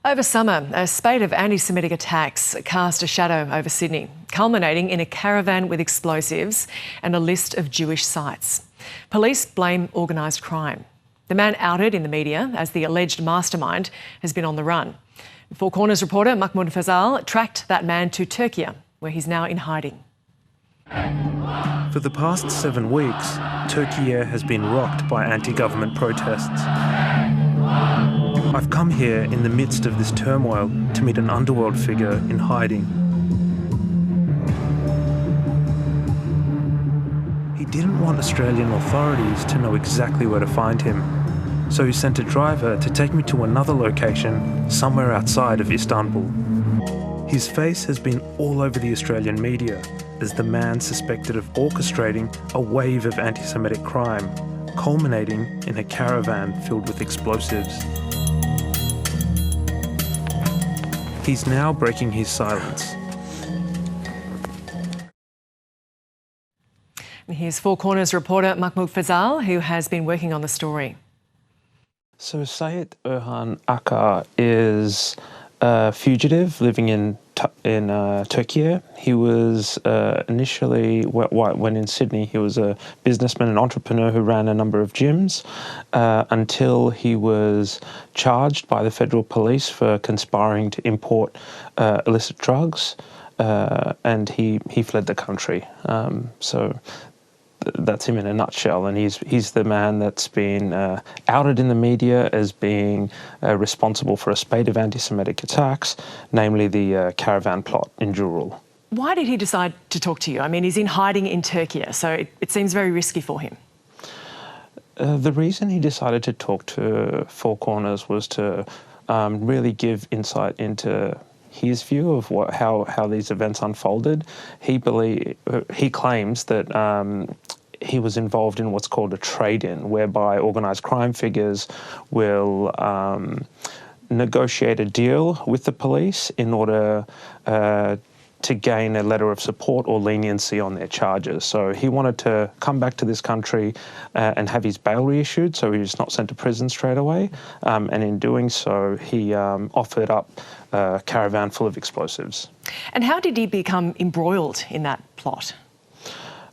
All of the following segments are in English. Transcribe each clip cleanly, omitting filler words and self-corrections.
Over summer, a spate of anti-Semitic attacks cast a shadow over Sydney, culminating in a caravan with explosives and a list of Jewish sites. Police blame organised crime. The man outed in the media as the alleged mastermind has been on the run. Four Corners reporter Mahmoud Fazal tracked that man to Turkiye, where he's now in hiding. For the past 7 weeks, Turkiye has been rocked by anti-government protests. I've come here in the midst of this turmoil to meet an underworld figure in hiding. He didn't want Australian authorities to know exactly where to find him, so he sent a driver to take me to another location somewhere outside of Istanbul. His face has been all over the Australian media as the man suspected of orchestrating a wave of anti-Semitic crime, culminating in a caravan filled with explosives. He's now breaking his silence. Here's Four Corners reporter Mahmoud Fazal, who has been working on the story. So Sayit Akca is a fugitive living in Turkiye. He was initially, when in Sydney, he was a businessman and entrepreneur who ran a number of gyms until he was charged by the federal police for conspiring to import illicit drugs, and he fled the country. So that's him in a nutshell, and he's the man that's been outed in the media as being responsible for a spate of anti-Semitic attacks, namely the caravan plot in Jurul. Why did he decide to talk to you? I mean, he's in hiding in Turkiye, so it seems very risky for him. The reason he decided to talk to Four Corners was to really give insight into his view of how these events unfolded. He claims that he was involved in what's called a trade-in, whereby organised crime figures will negotiate a deal with the police in order to gain a letter of support or leniency on their charges. So he wanted to come back to this country and have his bail reissued, so he was not sent to prison straight away. And in doing so, he offered up a caravan full of explosives. And how did he become embroiled in that plot?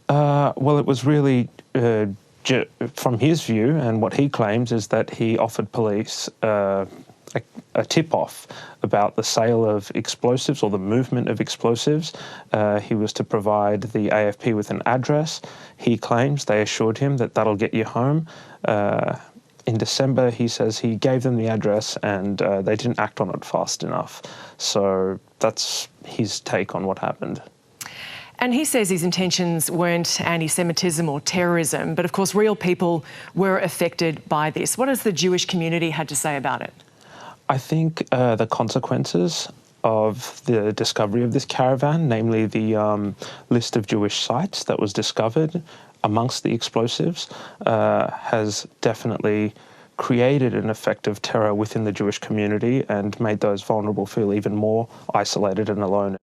Well, it was really, from his view, and what he claims is that he offered police a tip-off about the sale of explosives or the movement of explosives. He was to provide the AFP with an address. He claims they assured him that that'll get you home. In December, he says he gave them the address and they didn't act on it fast enough. So that's his take on what happened. And he says his intentions weren't anti-Semitism or terrorism, but of course real people were affected by this. What has the Jewish community had to say about it? I think the consequences of the discovery of this caravan, namely the list of Jewish sites that was discovered amongst the explosives, has definitely created an effect of terror within the Jewish community and made those vulnerable feel even more isolated and alone.